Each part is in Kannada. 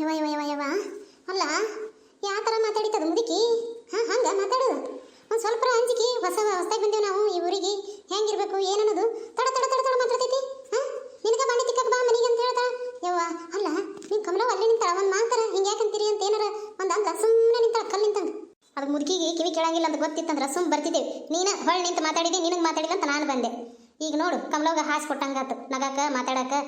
ಯವ ಯವ ಯವ ಯವ ಅಲ್ಲ ಯಾವ ಥರ ಮಾತಾಡಿತದ ಮುದುಕಿ? ಹಾಂ ಹಂಗೆ ಮಾತಾಡು. ಒಂದು ಸ್ವಲ್ಪ ಅಂಜಿಕೆ ಹೊಸದಾಗಿ ಬಂದೇವು ನಾವು ಈ ಊರಿಗೆ. ಹೆಂಗಿರ್ಬೇಕು ಏನನ್ನೋದು ತಡ ತಡ ತಡ ತಡ ಮಾತಾಡ್ತೈತಿ. ಹಾಂ ನಿನಗೆ ಬಾಂಡೆ ತಿಕ್ಕಕ್ಕೆ ಬಾ ಮನೆಗೆ ಅಂತ ಹೇಳ್ದ. ಯವ್ವ ಅಲ್ಲ ನೀನು ಕಮಲವ್ ಅಲ್ಲೇ ನಿಂತಾಳ ಒಂದು ಮಾತಾರ ಹಿಂಗೆ ಯಾಕಂತೀರಿ ಅಂತ ಏನಾರ ಒಂದು ಅಂದ ಸುಮ್ಮನೆ ನಿಂತಾಳ ಕಲ್ಲು ನಿಂತಂಗೆ. ಅದು ಮುದುಕಿಗೆ ಕಿವಿ ಕೇಳಂಗಿಲ್ಲ ಅಂತ ಗೊತ್ತಿತ್ತಂದ್ರೆ ಸುಮ್ಮ ಬರ್ತಿದ್ದೇವೆ. ನೀನು ಹೊಳ್ಳಿ ನಿಂತು ಮಾತಾಡಿದೆ, ನಿನಗೆ ಮಾತಾಡಿಲ್ಲ ಅಂತ ನಾನು ಬಂದೆ. ಈಗ ನೋಡು ಕಮಲವ್ಗೆ ಹಾಸ್ ಕೊಟ್ಟಂಗಾತು ನಗಾಕ ಮಾತಾಡಕ್ಕೆ.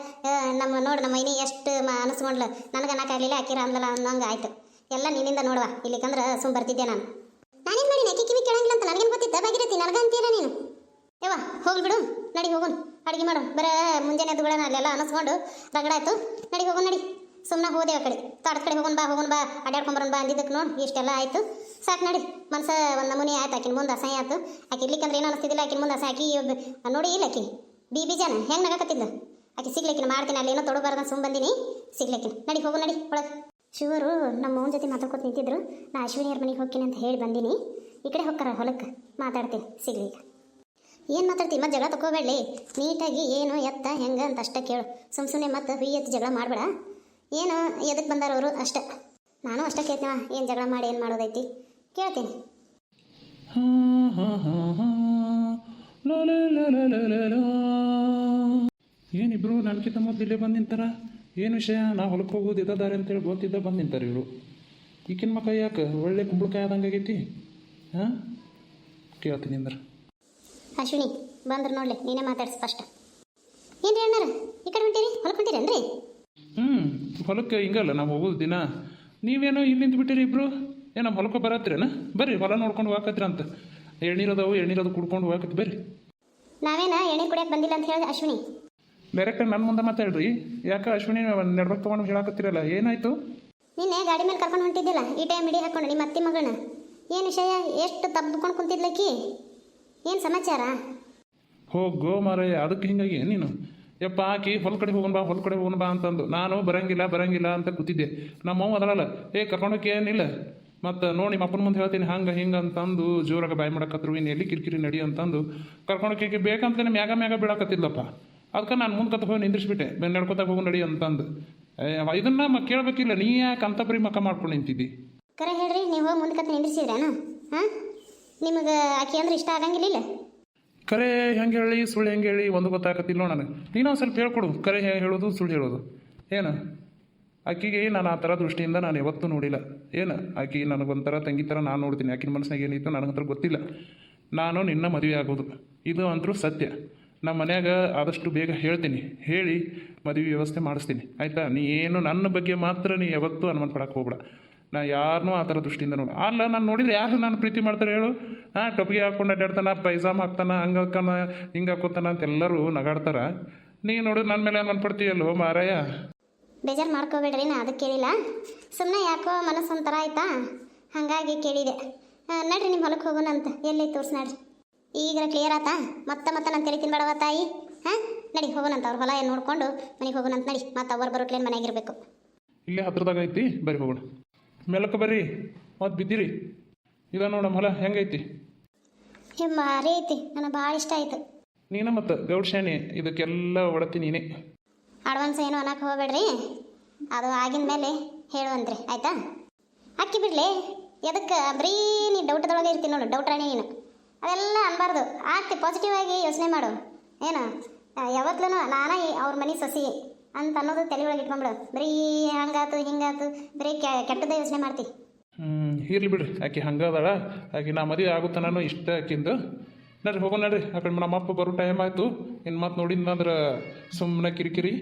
ನಮ್ಮ ನೋಡು ನಮ್ಮ ಮೈನಿ ಎಷ್ಟು ಅನಿಸ್ಕೊಂಡ್ಲು. ನನಗೆ ಅನ್ನಕ್ಕಾಗಲಿಲ್ಲ ಆಕಿರ ಅಂದಲ್ಲ ಅನ್ನಂಗೆ ಆಯ್ತು. ಎಲ್ಲ ನಿನ್ನಿಂದ ನೋಡುವ ಇಲ್ಲಿಕಂದ್ರೆ ಸುಮ್ಮ ಬರ್ತಿದ್ದೆ ನಾನು. ನಾನೇನು ಮಾಡಿ ಅಕ್ಕಿ ಕಿವಿ ಕೇಳಂಗಿಲ್ಲ ಅಂತ ನನಗೇನು ಗೊತ್ತಿದ್ದ ಬಾಗಿರತಿ ನನಗೆ ಅಂತೀರ ನೀನು. ಯವ್ವ ಹೋಗ್ಲಿ ಬಿಡು, ನಡಿ ಹೋಗೋಣ ಅಡುಗೆ ಮಾಡು. ಬರೀ ಮುಂಜಾನೆ ಎದ್ದುಗಳನ್ನ ಅಲ್ಲೆಲ್ಲ ಅನಿಸ್ಕೊಂಡು ರಗಡಾಯ್ತು. ನಡಿ ಹೋಗೋಣ ನಡಿ. ಸುಮ್ಮನೆ ಹೋದೆ ಆ ಕಡೆ ತೋಟದ ಕಡೆ ಹೋಗೋಣ ಬಾ ಅಡ್ಯಾಡ್ಕೊಂಬರೋಣ ಬಾ ಅಂದಿದ್ದಕ್ಕೆ ನೋಡಿ ಇಷ್ಟೆಲ್ಲ ಆಯಿತು. ಸಾಕು ನಡಿ. ಮನ್ಸ ಒಂದು ನಮೂನಿ ಆಯ್ತು. ಆಕಿನ ಮುಂದೆ ಅಸಹ್ಯ ಆಯ್ತು. ಆಕೆ ಇರ್ಲಿಕ್ಕಂದ್ರೆ ಏನು ಅನಿಸ್ತಿದ್ದಿಲ್ಲ. ಆಕಿನ ಮುಂದೆ ಆಕಿ ನೋಡಿ ಇಲ್ಲ ಆಕಿ ಬೀಜಾನ ಹೆಂಗೆ ನಗಕತ್ತಿದ್ಲು. ಆಕೆ ಸಿಗ್ಲಿಕ್ಕಿನ ಮಾಡ್ತೀನಿ ಅಲ್ಲೇನೋ ತೊಡಬಾರ್ದು ಸುಮ್ಮ ಬಂದಿನಿ ಸಿಗ್ಲಿಕ್ಕಿನ. ನಡಿ ಹೋಗು ನಡಿ ಒಳಗೆ. ಶಿವರು ನಮ್ಮ ಅವನ ಜೊತೆ ಮಾತಾಡ್ಕೊತ ನಿಂತಿದ್ರು. ನಾ ಅಶ್ವಿನಿಯವ್ರ ಮನೆಗೆ ಹೋಗ್ತೀನಿ ಅಂತ ಹೇಳಿ ಬಂದೀನಿ. ಈ ಕಡೆ ಹೋಗ್ತಾರ ಹೊಲಕ್ಕೆ ಮಾತಾಡ್ತೀನಿ ಸಿಗ್ಲಿ. ಈಗ ಏನು ಮಾತಾಡ್ತೀನಿ ಮತ್ತೆ ಜಗಳ ತಗೋಬೇಡಲಿ. ನೀಟಾಗಿ ಏನು ಎತ್ತ ಹೆಂಗೆ ಅಂತ ಅಷ್ಟೇ ಕೇಳು. ಸುಮ್ಮನೆ ಮತ್ತೆ ಹುಯ್ಯಿ ಎತ್ತು ಜಗಳ ಮಾಡಬೇಡ. ಏನು ಎದಕ್ಕೆ ಬಂದಾರವರು ಅಷ್ಟೇ. ನಾನು ಅಷ್ಟೇ ಕೇಳ್ತೀವ. ಏನು ಜಗಳ ಮಾಡಿ ಏನು ಮಾಡೋದೈತಿ ಕೇಳ್ತೀನಿ. ಏನಿಬ್ರು ನನಗಿಂತ ಮೊದಲು ಇಲ್ಲೇ ಬಂದು ನಿಂತಾರ. ಏನು ವಿಷಯ? ನಾ ಹೊಲಕ್ಕೆ ಹೋಗೋದು ಇದ್ದಾರೆ ಅಂತೇಳಿ ಗೊತ್ತಿದ್ದ ಬಂದು ನಿಂತಾರೆ ಇವರು. ಈಗಿನ ಮಕ್ಕ ಯಾಕೆ ಒಳ್ಳೆ ಕುಂಬಳಕಾಯಿ ಆದಂಗೆ ಆಗೈತಿ? ಹಾಂ ಕೇಳ್ತೀನಿ ಅಂದ್ರೆ ಅಶ್ವಿನಿ ಬಂದ್ರೆ ನೋಡ್ಲಿ ನೀನೇ ಮಾತಾಡ್ಸಿ ಫಸ್ಟ್. ಏನು ರೀ ಅಣ್ಣಾರ ಈ ಕಡೆ ಹೊಂಟೀರಿ ಹೊಲಕ್ಕೆ ಹೊಂಟೀರೇನ್ರಿ? ಹೊಲಕ್ಕೆ ಹಿಂಗಲ್ಲ ನಾವು ಹೋಗೋದು ದಿನ. ನೀವೇನೋ ಇಲ್ಲಿ ನಿಂತು ಬಿಟ್ಟಿರಿ ಇಬ್ರು. ಏನೋ ನಮ್ಮ ಹೊಲಕ್ಕೆ ಬರತ್ತೀರೇನ? ಬರ್ರಿ ಹೊಲ ನೋಡ್ಕೊಂಡು ಹೋಗತ್ತೀರ ಅಂತ. ಎಳ್ನೀರದು ಕುಡ್ಕೊಂಡು ಹೋಗತ್ತಿ ಬರ್ರಿ. ನಾವೇನ ಎಣ್ಣೆ ಕುಡಿಯಕ್ಕೆ ಬಂದಿಲ್ಲ ಅಂತ ಹೇಳಿದೆ ಅಶ್ವಿನಿ. ಡೈರೆಕ್ಟಾಗಿ ನನ್ನ ಮುಂದೆ ಮಾತಾಡ್ರಿ. ಯಾಕೆ ಅಶ್ವಿನಿ ನಡ್ಬೇಕು ತೊಗೊಂಡು ಹೇಳಾಕತ್ತೀರಲ್ಲ ಏನಾಯ್ತು? ನಿನ್ನೆ ಗಾಡಿ ಮೇಲೆ ಕರ್ಕೊಂಡು ಹೊಂಟಿದ್ದಿಲ್ಲ ಈ ಟೈಮ್ ಹಿಡಿ ಹಾಕೊಂಡು ನಿಮ್ಮ ಅತ್ತಿ ಮಗಳನ್ನ. ಏನು ವಿಷಯ? ಎಷ್ಟು ತಬ್ಕೊಂಡು ಕುಂತಿದ್ಲಕ್ಕಿ? ಏನು ಸಮಾಚಾರ? ಹೋಗೋ ಮಾರಯ್ಯ, ಅದಕ್ಕೆ ಹಿಂಗಾಗಿ ನೀನು ಯಪ್ಪ ಆಕಿ ಹೊಲ ಕಡೆ ಹೋಗೋಣ ಬಾ ಅಂತಂದು ನಾನು ಬರಂಗಿಲ್ಲ ಅಂತ ಕೂತಿದ್ದೆ. ನಮ್ಮವ್ವ ಅದಲ್ಲ ಕರ್ಕೊಂಡೋಕೆ ಏನಿಲ್ಲ ಮತ್ತು ನೋಡಿ ನಿಮ್ಮ ಅಪ್ಪನ ಮುಂದೆ ಹೇಳ್ತೀನಿ ಹಿಂಗೆ ಅಂತಂದು ಜೋರಾಗ ಬಾಯಿ ಮಾಡಕತ್ರು. ಇನ್ನು ಎಲ್ಲಿ ಕಿರಿಕಿರಿ ನಡಿ ಅಂತಂದು ಕರ್ಕೊಂಡೋಕೆ ಬೇಕಂತಲೇ ಮ್ಯಾಗ ಬೀಳಾಕತ್ತಿದ್ಲಪ್ಪ. ಅದಕ್ಕೆ ನಾನು ಮುಂದೆ ಹೋಗಿ ನಿಂದಿರ್ಸ್ಬಿಟ್ಟೆ. ನಡ್ಕೊತ ಹೋಗಿ ನಡಿ ಅಂತಂದು. ಇದನ್ನ ಕೇಳಬೇಕಿಲ್ಲ, ನೀ ಯಾಕೆ ಅಂತ ಬರೀ ಮಕ್ಕ ಮಾಡ್ಕೊಂಡು ನಿಂತಿದ್ದಿ? ಕರೆ ಹೇಳ್ರಿ, ನೀವು ಹೋಗಿ ಮುಂದೆ ನಿಂದಿರ್ಸಿದ್ರೇನ? ಹಾಂ ನಿಮಗೆ ಆಕೆ ಅಂದ್ರೆ ಇಷ್ಟ ಆಗಂಗಿಲ್ಲ? ಕರೆ ಹೆಂಗೆ ಹೇಳಿ ಸುಳ್ಳು ಹೆಂಗೆ ಹೇಳಿ ಒಂದು ಗೊತ್ತಾಗತ್ತಿಲ್ಲ ನನಗೆ. ನೀನು ಸ್ವಲ್ಪ ಹೇಳ್ಕೊಡು, ಕರೆ ಹೇಳೋದು ಸುಳ್ಳು ಹೇಳೋದು ಏನು? ಆಕಿಗೆ ನಾನು ಆ ಥರ ದೃಷ್ಟಿಯಿಂದ ನಾನು ಯಾವತ್ತೂ ನೋಡಿಲ್ಲ. ಏನು ಆಕಿ ನನಗೊಂಥರ ತಂಗಿ ಥರ ನಾನು ನೋಡ್ತೀನಿ. ಆಕಿನ ಮನಸ್ಸಿನಾಗ ಏನಿತ್ತು ನನಗಂತರ ಗೊತ್ತಿಲ್ಲ. ನಾನು ನಿನ್ನ ಮದುವೆ ಆಗೋದು ಇದು ಅಂತರೂ ಸತ್ಯ. ನಮ್ಮ ಮನ್ಯಾಗ ಆದಷ್ಟು ಬೇಗ ಹೇಳ್ತೀನಿ, ಹೇಳಿ ಮದುವೆ ವ್ಯವಸ್ಥೆ ಮಾಡಿಸ್ತೀನಿ ಆಯಿತಾ? ನೀ ಏನು ನನ್ನ ಬಗ್ಗೆ ಮಾತ್ರ ನೀ ಯಾವತ್ತೂ ಅನುಮಾನ ಪಡಕ್ಕೆ ಹೋಗ್ಬೇಡ. ನಾ ಯಾರನ್ನೂ ಆ ಥರ ದೃಷ್ಟಿಯಿಂದ ನೋಡಿ ಅಲ್ಲ. ನಾನು ನೋಡಿದ್ರೆ ಯಾರು ನಾನು ಪ್ರೀತಿ ಮಾಡ್ತಾರೆ ಹೇಳು? ಟೊಪಿಗೆ ಹಾಕ್ಕೊಂಡು ಅಡ್ಡಾಡ್ತಾನ, ಪೈಜಾಮ ಹಾಕ್ತಾನ, ಹಂಗೆ ಹಾಕ್ತಾನ, ಹಿಂಗೆ ಹಾಕೋತಾನ ಅಂತ ಎಲ್ಲರೂ ನಗಾಡ್ತಾರ. ನೀ ನೋಡಿದ್ರೆ ನನ್ನ ಮೇಲೆ ಅನುಮಾನ ಪಡ್ತೀಯಲ್ಲೋ ಮಾರಾಯ. ಬೇಜಾರು ಮಾಡ್ಕೋಬೇಡ್ರಿ, ನಾ ಅದಕ್ಕೆ ಕೇಳಿಲ್ಲ. ಸುಮ್ಮನೆ ಯಾಕೋ ಮನಸ್ಸು ಒಂಥರ ಆಯ್ತಾ ಹಾಗಾಗಿ ಕೇಳಿದೆ. ನಡ್ರಿ ನಿಮ್ಮ ಹೊಲಕ್ಕೆ ಹೋಗೋಣ ಅಂತ. ಎಲ್ಲಿ ತೋರಿಸಿ ನಡ್ರಿ. ಈಗ ಕ್ಲಿಯರ್ ಆತಾ? ಮತ್ತೆ ನಾನು ತೆರಿತೀನಿ ಬೇಡವ ತಾಯಿ. ಹಾಂ ನಡಿ ಹೋಗೋಣಂತ. ಅವ್ರ ಹೊಲ ಏನು ನೋಡ್ಕೊಂಡು ಮನೆಗೆ ಹೋಗೋಣಂತ ನಡಿ. ಮತ್ತು ಅವ್ರು ಬರೋಟ್ಲೇನು ಮನೆಯಾಗಿರ್ಬೇಕು. ಇಲ್ಲೇ ಹತ್ರದಾಗ ಐತಿ, ಬರ್ರಿ ಹೋಗೋಣ. ಮೇಲಕ್ಕೆ ಬರ್ರಿ, ಮತ್ತು ಬಿದ್ದಿರಿ. ಇದ ನೋಡಿ ನಮ್ಮ ಹೊಲ ಹೆಂಗೈತಿ? ಭಾರಿ ಐತಿ, ನನಗೆ ಭಾಳ ಇಷ್ಟ ಆಯ್ತು. ನೀನ ಮತ್ತು ಗೌಡ್ ಶಾಣಿ ಇದಕ್ಕೆಲ್ಲ ಒಡತಿ ನೀನೇ. ಅಡ್ವಾನ್ಸ್ ಏನು ಅನ್ನಕ್ಕೆ ಹೋಗ್ಬೇಡ್ರಿ, ಅದು ಆಗಿನ ಮೇಲೆ ಹೇಳುವಂತ್ರಿ ಆಯಿತಾ? ಅಕ್ಕಿ ಬಿಡಲಿ ಎದಕ್ಕೆ ಬರೀ ನೀ ಡೌಟದೊಳಗೆ ಇರ್ತೀನಿ ನೋಡು, ಡೌಟ್ ರಾಣಿ ನೀನು. ಅದೆಲ್ಲ ಅನ್ಬಾರ್ದು, ಆಗ್ತಿ ಪಾಸಿಟಿವ್ ಆಗಿ ಯೋಚನೆ ಮಾಡು. ಏನು ಯಾವತ್ತೂ ನಾನೇ ಅವ್ರ ಮನೆ ಸೊಸಿ ಅಂತ ಅನ್ನೋದು ತಲೆ ಒಳಗೆ ಇಟ್ಕೊಂಬಿಡು. ಬರೀ ಹಂಗಾತು ಹಿಂಗಾತು ಬರೀ ಕೆಟ್ಟದೇ ಯೋಚನೆ ಮಾಡ್ತಿ. ಇರ್ಲಿ ಬಿಡ್ರಿ, ಆಕೆ ಹಂಗದಾಳ. ಆಕೆ ನಾ ಮದುವೆ ಆಗುತ್ತ ನಾನು ಇಷ್ಟ ಆಕಿಂದು. ನಡ್ರಿ ಹೋಗೋಣ ನಡ್ರಿ. ಆ ಕಡೆ ನಮ್ಮಪ್ಪ ಬರೋ ಟೈಮ್ ಆಯಿತು. ಇನ್ನು ಮತ್ತೆ ನೋಡಿದ್ನಂದ್ರೆ ಸುಮ್ಮನೆ ಕಿರಿಕಿರಿ.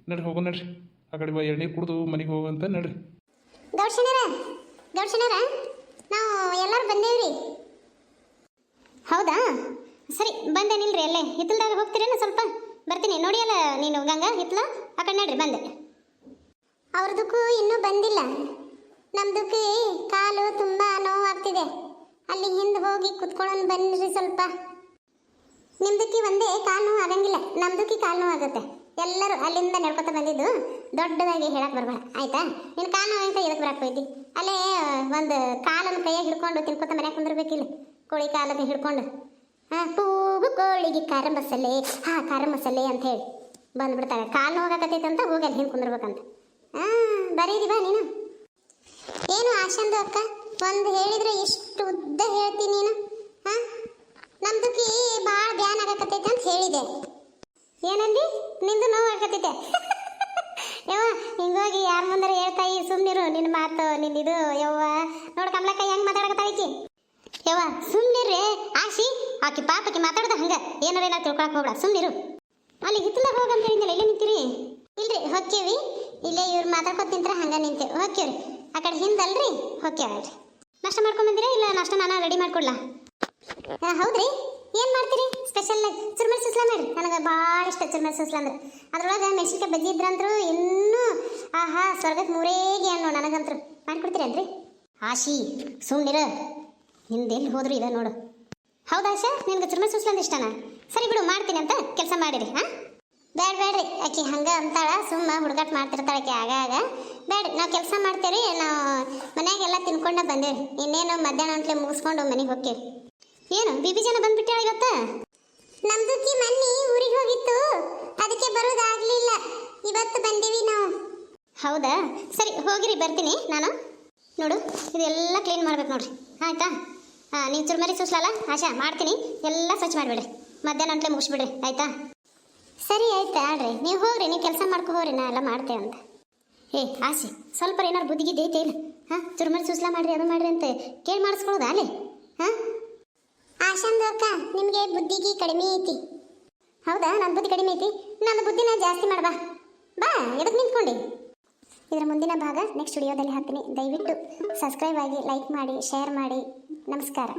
ನಡ್ರಿ ಹೋಗೋಣ ನಡ್ರಿ. ಆ ಕಡೆ ಎಣ್ಣೆ ಕುಡಿದು ಮನೆಗೆ ಹೋಗಂತ ನಡ್ರಿ. ಗೌಡ್ಸನರ ನಾವು ಎಲ್ಲರೂ ಬಂದೇವ್ರಿ. ಹೌದಾ ಸರಿ, ಬಂದೇನಿಲ್ರಿ. ಅಲ್ಲೇ ಹಿತ್ತಲ್ದಾಗ ಹೋಗ್ತೀರೇನು? ಸ್ವಲ್ಪ ಬರ್ತೀನಿ ನೋಡಿ. ಅಲ್ಲ ನೀನು ಗಂಗಾ ಹಿತ್ತಲ ಆ ಕಡೆ ನಡ್ರಿ. ಬಂದೆ. ಅವ್ರದಕ್ಕೂ ಇನ್ನೂ ಬಂದಿಲ್ಲ. ನಮ್ದಕ್ಕೆ ಕಾಲು ತುಂಬ ನೋವಾಗ್ತಿದೆ. ಅಲ್ಲಿ ಹಿಂದೆ ಹೋಗಿ ಕುತ್ಕೊಳ್ಳೋಣ ಬನ್ನಿರಿ ಸ್ವಲ್ಪ. ನಿಮ್ದಕ್ಕೆ ಒಂದೇ ಕಾಲು ನೋವು ಆಗಂಗಿಲ್ಲ, ನಮ್ದಕ್ಕೆ ಕಾಲು ನೋವು ಆಗುತ್ತೆ. ಎಲ್ಲರೂ ಅಲ್ಲಿಂದ ನಡ್ಕೊತ ಬಂದಿದ್ದು. ದೊಡ್ಡದಾಗಿ ಹೇಳಕ್ಕೆ ಬರಬೇಡ ಆಯಿತಾ? ನೀನು ಕಾಲು ನೋವು ಅಂತ ಇದಕ್ಕೆ ಬರಕ್ಕೆ ಹೋಯ್ತಿ. ಅಲ್ಲೇ ಒಂದು ಕಾಲನ್ನು ಕೈಯಾಗಿ ಹಿಡ್ಕೊಂಡು ತಿನ್ಕೊತ ಮನ್ಯಾಗ ಕುಂದಿರ್ಬೇಕಿಲ್ಲ. ಕೋಳಿ ಕಾಲಕ್ಕೆ ಹಿಡ್ಕೊಂಡು ಕೂಗು ಕೋಳಿಗೆ ಖಾರ ಮಸಾಲೆ ಖಾರ ಮಸಾಲೆ ಅಂತ ಹೇಳಿ ಬಂದ್ಬಿಡ್ತಾರೆ. ಕಾಲು ನೋವಾಗತ್ತೈತೆ ಅಂತ ಹೋಗಿ ಅಲ್ಲಿ ಹಿಂದೆ ಕುಂದಿರ್ಬೇಕಂತ. ಬರೀರಿ ಬಾ ನೀನು. ಏನು ಆಶಂದು ಅಕ್ಕ ಒಂದು ಹೇಳಿದ್ರೆ ಇಷ್ಟು ಉದ್ದ ಹೇಳ್ತೀನಿ ನೀನು. ನಮ್ದುಕಿ ಭಾಳ ಬ್ಯಾನ್ ಆಗಕತ್ತೈತೆ ಅಂತ ಹೇಳಿದೆ. ಏನಂದಿ? ನಿಂದು ನೋವು ಆಗಕತ್ತೈತೆ. ಯವ್ವ ಹಿಂಗೋಗಿ ಯಾರ ಮುಂದಾರ ಹೇಳ್ತಾಯಿ ಸುಮ್ಮನಿರು. ನಿನ್ನ ಮಾತು ನಿಂದಿದು ಯವ್ವ ನೋಡು ಕಮಲಕ್ಕ ಹೆಂಗೆ ಮಾತಾಡಕತ್ತಾಳಿಕಿ. ಯವ್ವ ಸುಮ್ಮನಿರ್ರಿ ಆಶಿ. ಆಕಿ ಪಾಪಕ್ಕೆ ಮಾತಾಡ್ದ ಹಂಗ ಏನಾರ ತಿಳ್ಕೊಳಕ್ ಹೋಗ್ಬೇಡ, ಸುಮ್ಮನಿರು. ಅಲ್ಲಿ ಹಿತ್ತಲಾಗ ಹೋಗಂತ ಹೇಳಿದ್ನಲ್ಲ, ಇಲ್ಲೇ ನಿಂತಿರಿ? ಇಲ್ರಿ ಹೊಕ್ಕೇವಿ, ಇಲ್ಲೇ ಇವ್ರು ಮಾತಾಡ್ಕೊತ ನಿಂತ್ರ ಹಂಗ ನಿಂತೇವೆ. ಹೊಕ್ಕೇವ್ರಿ ಆ ಕಡೆ ಹಿಂದಲ್ರಿ, ಹೊಕ್ಕೇವಲ್ರಿ. ನಾಷ್ಟ ಮಾಡ್ಕೊಂಬಂದಿರಾ ಇಲ್ಲ ನಾಷ್ಟ ನಾನು ರೆಡಿ ಮಾಡ್ಕೊಡ್ಲಾ? ಹೌದ್ರಿ, ಏನು ಮಾಡ್ತೀರಿ ಸ್ಪೆಷಲ್? ಚುರ್ಮರಿ ಸುಸ್ಲಾ ಮಾಡ್ರಿ. ನನಗೆ ಭಾಳ ಇಷ್ಟ ಚುರ್ಮರಿ ಸುಸ್ಲಾ ಅಂದ್ರೆ. ಅದ್ರೊಳಗೆ ಮೆಣಸಿನ್ಕಾಯಿ ಬಜ್ಜಿ ಇದ್ರಂತರೂ ಇನ್ನೂ ಆಹಾ ಸ್ವರ್ಗಕ್ಕೆ ಮೂರೇಗೆ ಅನ್ನೋ. ನನಗಂತರು ಮಾಡಿಕೊಡ್ತೀರೇನ್ರಿ? ಆಶಿ ಸುಮ್ಮನಿರ, ಹಿಂದೆಲ್ಲಿ ಹೋದ್ರು ಇದೆ ನೋಡು. ಹೌದಾ ಆಶಾ, ನಿನ್ಗೆ ಚುರ್ಮರಿ ಸುಸ್ಲಾ ಅಂದ್ರೆ ಇಷ್ಟನಾ? ಸರಿ ಬಿಡು, ಮಾಡ್ತೀನಿ ಅಂತ ಕೆಲಸ ಮಾಡಿರಿ. ಬೇಡ್ರಿ ಆಕಿ ಹಂಗೆ ಅಂತಾಳ, ಸುಮ್ಮ ಹುಡುಗಾಟ ಮಾಡ್ತಿರ್ತಾಳೆ ಆಕಿ ಆಗಾಗ. ಬೇಡ್ರಿ, ನಾವು ಕೆಲಸ ಮಾಡ್ತೇವ್ರಿ. ನಾವು ಮನ್ಯಾಗೆಲ್ಲ ತಿನ್ಕೊಂಡ ಬಂದೇವ್ರಿ. ಇನ್ನೇನು ಮಧ್ಯಾಹ್ನ ಅಂತಲೇ ಮುಗಿಸ್ಕೊಂಡು ಮನೆಗೆ ಹೋಗ್ತೇವೆ. ಏನು ಬಿಬಿ ಜನ ಬಂದ್ಬಿಟ್ಟಾಳ ಇವತ್ತ? ನಮ್ದುಕಿ ಮನ್ನಿ ಊರಿಗೆ ಹೋಗಿತ್ತು, ಅದಕ್ಕೆ ಬರೋದಾಗ್ಲಿಲ್ಲ. ಇವತ್ತು ಬಂದೀವಿ ನಾವು. ಹೌದಾ, ಸರಿ ಹೋಗಿರಿ, ಬರ್ತೀನಿ ನಾನು. ನೋಡು ಇದೆಲ್ಲ ಕ್ಲೀನ್ ಮಾಡ್ಬೇಕು ನೋಡ್ರಿ, ಆಯ್ತಾ? ನೀವು ಚುರ್ಮರಿ ಸುಸ್ಲಲ್ಲ ಆಶಾ, ಮಾಡ್ತೀನಿ. ಎಲ್ಲ ಸ್ವಚ್ಛ ಮಾಡಿಬಿಡ್ರಿ, ಮಧ್ಯಾಹ್ನ ಅಂತಲೇ ಮುಗಿಸ್ಬಿಡ್ರಿ, ಆಯ್ತಾ? ಸರಿ ಆಯ್ತಾ ಆಡ್ರಿ, ನೀವು ಹೋಗ್ರಿ, ನೀವು ಕೆಲಸ ಮಾಡ್ಕೊ ಹೋಗ್ರಿ, ನಾ ಎಲ್ಲ ಮಾಡ್ತೇವೆ ಅಂತ. ಆಶಿ ಸ್ವಲ್ಪ ಏನಾರು ಬುದ್ಧಿಗಿದ್ದು ಐತೆ ಇಲ್ಲ? ಚುರ್ಮರಿ ಸುಸ್ಲಾ ಮಾಡ್ರಿ, ಅದು ಮಾಡ್ರಿ ಅಂತ ಕೇಳಿ ಮಾಡಿಸ್ಕೊಳ್ಳೋದಾ ಅಲ್ಲಿ? ಆಶಾಂದು ಅಕ್ಕ ನಿಮಗೆ ಬುದ್ಧಿಗೆ ಕಡಿಮೆ ಐತಿ. ಹೌದಾ, ನನ್ನ ಬುದ್ಧಿ ಕಡಿಮೆ ಐತಿ? ನನ್ನ ಬುದ್ಧಿನ ಜಾಸ್ತಿ ಮಾಡ್ಬಾ ಬಾ. ಎದಕ್ಕೆ ನಿಂತ್ಕೊಂಡಿ? ಇದರ ಮುಂದಿನ ಭಾಗ ನೆಕ್ಸ್ಟ್ ವಿಡಿಯೋದಲ್ಲಿ ಹಾಕ್ತೀನಿ. ದಯವಿಟ್ಟು ಸಬ್ಸ್ಕ್ರೈಬ್ ಆಗಿ, ಲೈಕ್ ಮಾಡಿ, ಶೇರ್ ಮಾಡಿ. ನಮಸ್ಕಾರ.